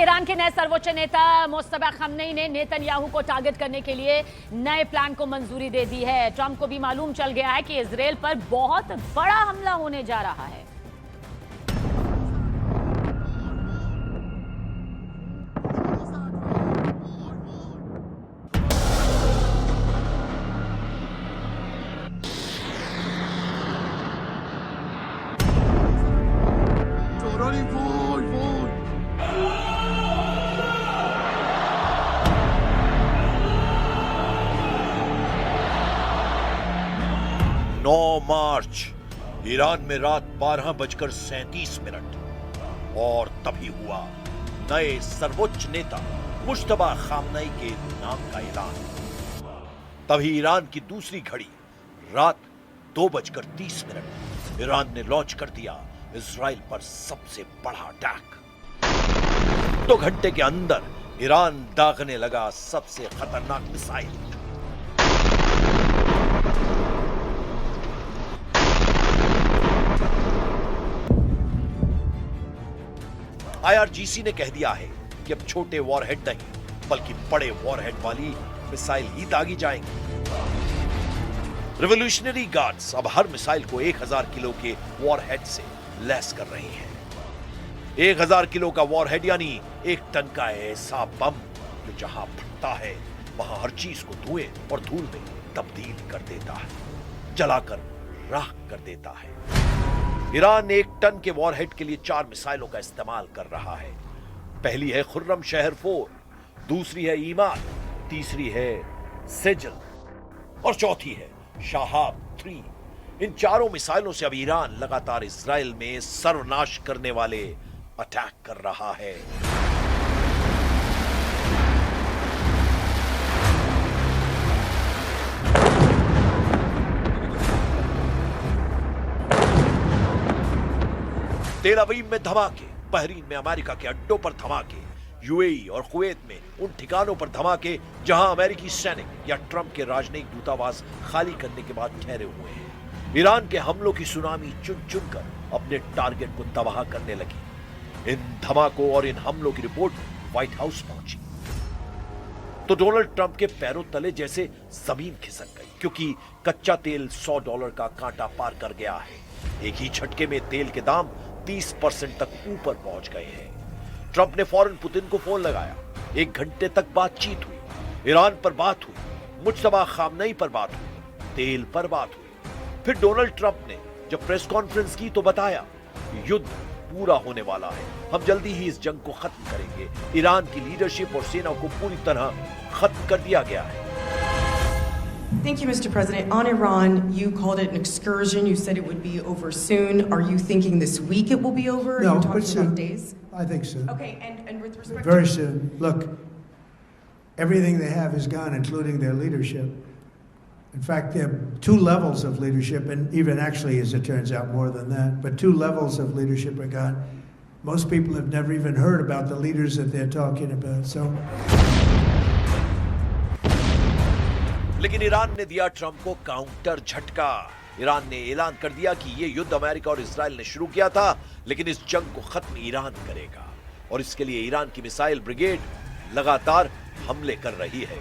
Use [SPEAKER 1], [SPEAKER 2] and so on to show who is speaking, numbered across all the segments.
[SPEAKER 1] Iran के नए सर्वोच्च नेता मुस्तफा खamenei ने नेतन्याहू को टारगेट करने के लिए नए प्लान को मंजूरी दे दी है। ट्रंप को भी मालूम चल गया है कि इजराइल पर बहुत बड़ा हमला होने जा रहा है।
[SPEAKER 2] मार्च ईरान में रात 12:37 और तभी हुआ नए सर्वोच्च नेता मुस्तफा खamenei के नाम का ऐलान। तभी ईरान की दूसरी घड़ी रात 2:30 ईरान ने लॉन्च कर दिया इजराइल पर सबसे बड़ा अटैक। 2 घंटे के अंदर ईरान दागने लगा सबसे खतरनाक मिसाइल। IRGC ने कह दिया है कि अब छोटे वॉरहेड नहीं बल्कि बड़े वॉरहेड वाली मिसाइल ही दागी जाएंगी। रिवॉल्यूशनरी गार्ड्स अब हर मिसाइल को 1000 किलो के वॉरहेड से लैस कर रही हैं। 1000 किलो का वॉरहेड यानी 1 टन का ऐसा बम जो जहां फटता है वहां हर चीज को धुएं और धूल में तब्दील कर देता है, जलाकर राख कर देता है। ईरान 1 टन के वॉरहेड के लिए 4 मिसाइलों का इस्तेमाल कर रहा है। पहली है खुर्रम शहर 4, दूसरी है ईमान, तीसरी है सेजल और चौथी है शाहाब 3। इन चारों मिसाइलों से अब ईरान लगातार इजराइल में सर्वनाश करने वाले अटैक कर रहा है। तेल अवीव में धमाके, बहरीन में अमेरिका के अड्डों पर धमाके, यूएई और कुवैत में उन ठिकानों पर धमाके जहां अमेरिकी सैनिक या ट्रंप के राजनयिक दूतावास खाली करने के बाद ठहरे हुए हैं। ईरान के हमलों की सुनामी चुन चुनकर अपने टारगेट को तबाह करने लगी। इन धमाकों और इन हमलों की रिपोर्ट व्हाइट हाउस पहुंची तो डोनाल्ड ट्रंप के पैरों तले जैसे जमीन खिसक गई, क्योंकि कच्चा तेल $100 का कांटा पार कर गया है। एक ही झटके में तेल के दाम 30% तक ऊपर पहुंच गए हैं। ट्रंप ने फौरन पुतिन को फोन लगाया। 1 घंटे तक बातचीत हुई। ईरान पर बात हुई, मुस्तफा खamenei पर बात हुई, तेल पर बात हुई। फिर डोनाल्ड ट्रंप ने जब प्रेस कॉन्फ्रेंस की तो बताया युद्ध पूरा होने वाला है, हम जल्दी ही इस जंग को खत्म करेंगे। ईरान की लीडरशिप और सेना को पूरी तरह खत्म कर दिया गया है।
[SPEAKER 3] Thank you, Mr. President. On Iran, you called it an excursion. You said it would be over soon. Are you thinking this week it will be over?
[SPEAKER 4] No,
[SPEAKER 3] Are you talking
[SPEAKER 4] but soon.
[SPEAKER 3] about days?
[SPEAKER 4] I think soon.
[SPEAKER 3] Okay, and with respect
[SPEAKER 4] Very soon. Look, everything they have is gone, including their leadership. In fact, there are 2 levels of leadership, and even actually, as it turns out, more than that. But 2 levels of leadership are gone. Most people have never even heard about the leaders that they're talking about. So.
[SPEAKER 2] लेकिन Iran ने दिया Trump को counter झटका। Iran ने ऐलान कर दिया कि यह युद्ध अमेरिका और इजराइल ने शुरू किया था, लेकिन इस जंग को खत्म ईरान करेगा और इसके लिए ईरान की मिसाइल ब्रिगेड लगातार हमले कर रही है।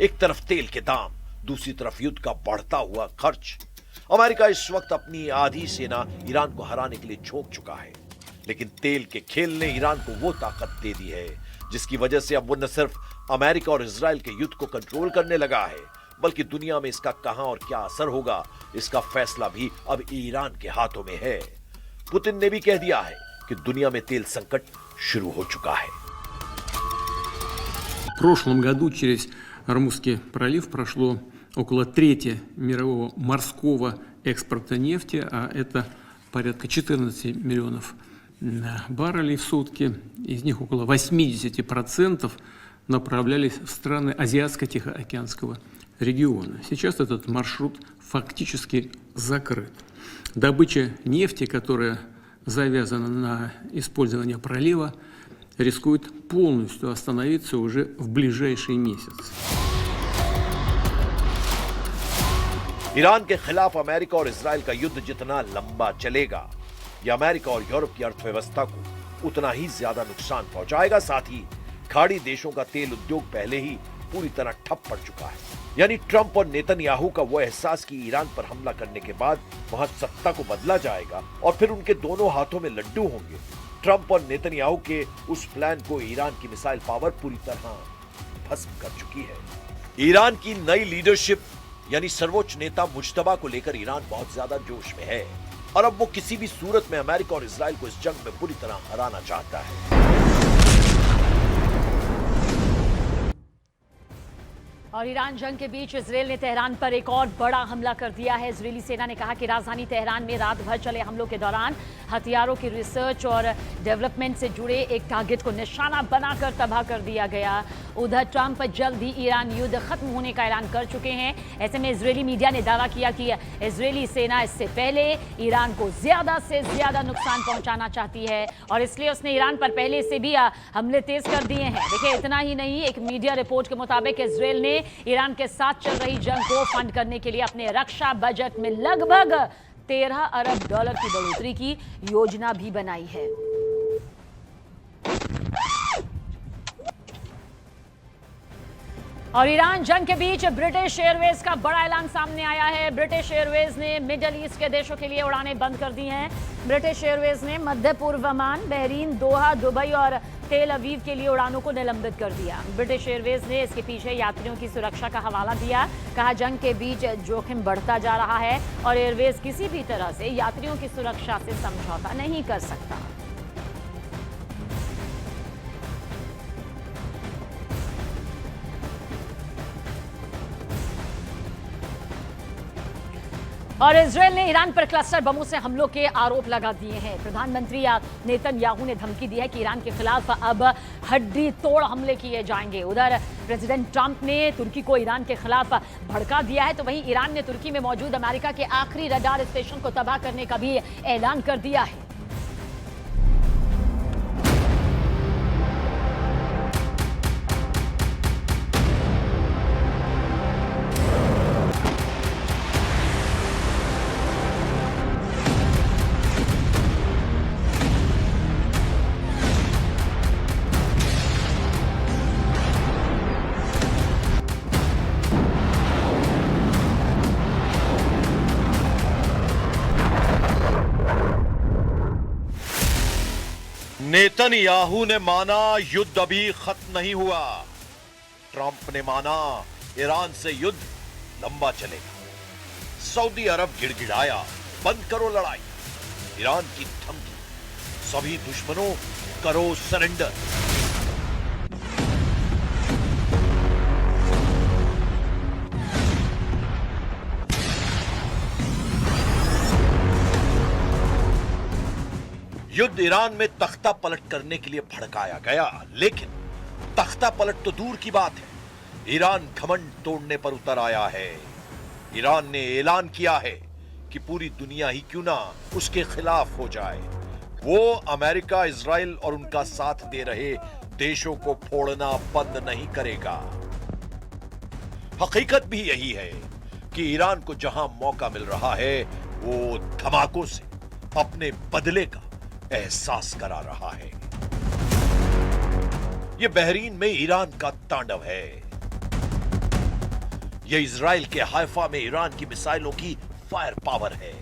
[SPEAKER 2] एक तरफ तेल के दाम, दूसरी तरफ युद्ध का बढ़ता हुआ खर्च। अमेरिका इस वक्त अपनी आधी सेना ईरान को हराने के लिए झोंक चुका है, लेकिन तेल के खेल ने ईरान को वो ताकत दे दी है जिसकी वजह से अब वो न सिर्फ अमेरिका और इजराइल के युद्ध को कंट्रोल करने लगा है, बल्कि दुनिया में इसका कहां और क्या असर होगा इसका फैसला भी अब ईरान के हाथों में है। पुतिन ने भी कह दिया है कि दुनिया में तेल संकट शुरू हो चुका है।
[SPEAKER 5] В прошлом году через Ормузский пролив прошло около трети мирового морского экспорта нефти, а это порядка 14 миллионов баррелей в сутки. Из них около 80% направлялись в страны Азиатско-Тихоокеанского региона. Сейчас этот маршрут фактически закрыт. Добыча нефти, которая завязана на использование пролива, рискует полностью остановиться уже в ближайший месяц.
[SPEAKER 2] ईरान के खिलाफ अमेरिका और इजराइल का युद्ध जितना लंबा चलेगा, यह अमेरिका और यूरोप की अर्थव्यवस्था को उतना ही ज्यादा नुकसान पहुंचाएगा। साथ ही खाड़ी देशों का तेल उद्योग पहले ही पूरी तरह ठप पड़ चुका है। यानी ट्रंप और नेतन्याहू का वो एहसास कि ईरान पर हमला करने के बाद वहां सत्ता को बदला जाएगा और फिर उनके दोनों हाथों में लड्डू होंगे, ट्रंप और नेतन्याहू के उस प्लान को ईरान की मिसाइल पावर पूरी तरह भस्म कर चुकी है। ईरान की नई लीडरशिप यानी सर्वोच्च नेता मुज्तबा को लेकर ईरान बहुत ज्यादा जोश में है और अब वो किसी भी सूरत में अमेरिका और इजराइल को इस जंग में पूरी तरह हराना चाहता है।
[SPEAKER 1] और ईरान जंग के बीच इजराइल ने तेहरान पर एक और बड़ा हमला कर दिया है। इजरायली सेना ने कहा कि राजधानी तेहरान में रात भर चले हमलों के दौरान हथियारों की रिसर्च और डेवलपमेंट से जुड़े एक टारगेट को निशाना बनाकर तबाह कर दिया गया। उधर ट्रंप जल्द ही ईरान युद्ध खत्म होने का ऐलान कर चुके हैं। ऐसे में इजरायली मीडिया ने दावा किया कि इजरायली सेना इससे पहले ईरान को ज्यादा से ज्यादा नुकसान पहुंचाना चाहती है और इसलिए उसने ईरान पर पहले से भी हमले तेज कर दिए हैं। देखिए, इतना ही नहीं, एक मीडिया रिपोर्ट के मुताबिक इजराइल ने ईरान के साथ चल रही जंग को फंड करने के लिए अपने रक्षा बजट में लगभग 13 अरब डॉलर की बढ़ोतरी की योजना भी बनाई है। और ईरान जंग के बीच ब्रिटिश एयरवेज का बड़ा ऐलान सामने आया है। ब्रिटिश एयरवेज ने मिडल ईस्ट के देशों के लिए उड़ानें बंद कर दी हैं। ब्रिटिश एयरवेज ने मध्य पूर्व ओमान, बहरीन, दोहा, दुबई और तेल अवीव के लिए उड़ानों को निलंबित कर दिया। ब्रिटिश एयरवेज ने इसके पीछे यात्रियों की सुरक्षा का हवाला दिया। कहा, जंग के बीच जोखिम बढ़ता जा रहा है और एयरवेज किसी भी तरह से यात्रियों की सुरक्षा से समझौता नहीं कर सकता। और इजराइल ने ईरान पर क्लस्टर बमों से हमलों के आरोप लगा दिए हैं। प्रधानमंत्री नेतन्याहू ने धमकी दी है कि ईरान के खिलाफ अब हड्डी तोड़ हमले किए जाएंगे। उधर प्रेसिडेंट ट्रंप ने तुर्की को ईरान के खिलाफ भड़का दिया है, तो वहीं ईरान ने तुर्की में मौजूद अमेरिका के आखिरी रडार स्टेशन को तबाह करने का भी ऐलान कर दिया है।
[SPEAKER 2] नेतन्याहू ने माना युद्ध अभी खत्म नहीं हुआ। ट्रंप ने माना ईरान से युद्ध लंबा चलेगा। सऊदी अरब गिड़गिड़ाया, बंद करो लड़ाई। ईरान की धमकी, सभी दुश्मनों करो सरेंडर। युद्ध ईरान में तख्ता पलट करने के लिए भड़काया गया, लेकिन तख्ता पलट तो दूर की बात है, ईरान घमंड तोड़ने पर उतर आया है। ईरान ने ऐलान किया है कि पूरी दुनिया ही क्यों ना उसके खिलाफ हो जाए, वो अमेरिका, इजराइल और उनका साथ दे रहे देशों को फोड़ना बंद नहीं करेगा। हकीकत भी यही है कि ईरान को जहां मौका मिल रहा है, वो धमाकों से अपने बदले का एहसास करा रहा है। यह बहरीन में ईरान का तांडव है। यह इजराइल के हाइफा में ईरान की मिसाइलों की फायर पावर है।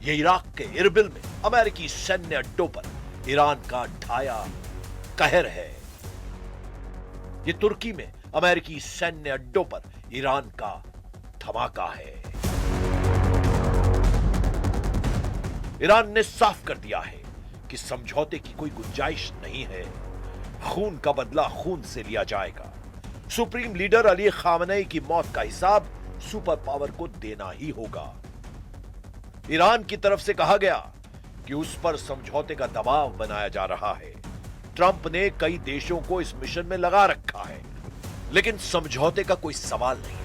[SPEAKER 2] यह इराक के इरबिल में अमेरिकी सैन्य अड्डों पर ईरान का ढाया कहर है। यह तुर्की में अमेरिकी सैन्य अड्डों पर ईरान का धमाका है। ईरान ने साफ कर दिया है कि समझौते की कोई गुंजाइश नहीं है। खून का बदला खून से लिया जाएगा। सुप्रीम लीडर अली खामनेई की मौत का हिसाब सुपर पावर को देना ही होगा। ईरान की तरफ से कहा गया कि उस पर समझौते का दबाव बनाया जा रहा है। ट्रंप ने कई देशों को इस मिशन में लगा रखा है, लेकिन समझौते का कोई सवाल नहीं।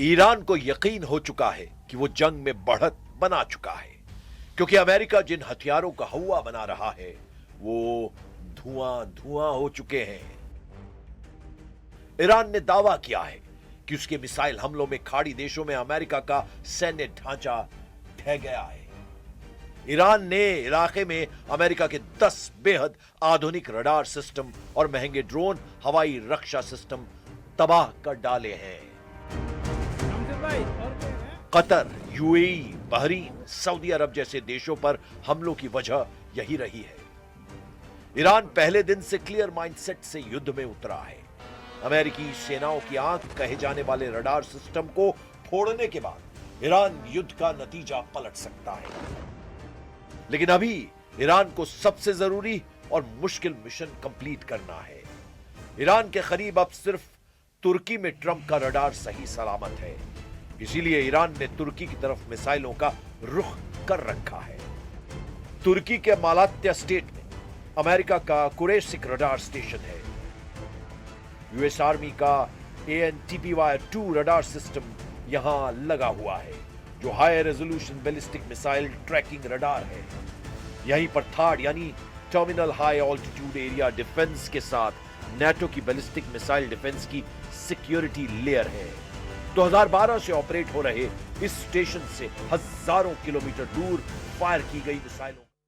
[SPEAKER 2] ईरान को यकीन हो चुका है कि वो जंग में बढ़त बना चुका है, क्योंकि अमेरिका जिन हथियारों का हवा बना रहा है वो धुआं धुआं हो चुके हैं। ईरान ने दावा किया है कि उसके मिसाइल हमलों में खाड़ी देशों में अमेरिका का सैन्य ढांचा ढह गया है। ईरान ने इलाके में अमेरिका के 10 बेहद आधुनिक रडार सिस्टम और महंगे ड्रोन हवाई रक्षा सिस्टम तबाह कर डाले हैं। कतर, यूएई, बहरीन, सऊदी अरब जैसे देशों पर हमलों की वजह यही रही है। ईरान पहले दिन से क्लियर माइंडसेट से युद्ध में उतरा है। अमेरिकी सेनाओं की आंख कहे जाने वाले रडार सिस्टम को फोड़ने के बाद ईरान युद्ध का नतीजा पलट सकता है। लेकिन अभी ईरान को सबसे जरूरी और मुश्किल मिशन कंप्लीट करना है। ईरान के करीब अब सिर्फ तुर्की में ट्रंप का रडार सही सलामत है, इसीलिए ईरान ने तुर्की की तरफ मिसाइलों का रुख कर रखा है। तुर्की के मालात्या स्टेट में अमेरिका का कुरेशिक रडार स्टेशन है। यूएस आर्मी का ANTPY-2 रडार सिस्टम यहां लगा हुआ है, जो high resolution ballistic missile tracking radar है। यहीं पर थाड यानी terminal high altitude area defence के साथ नेटो की बैलिस्टिक मिसाइल डिफेंस की सिक्योरिटी लेयर है। 2012 से ऑपरेट हो रहे इस स्टेशन से हजारों किलोमीटर दूर फायर की गई मिसाइलों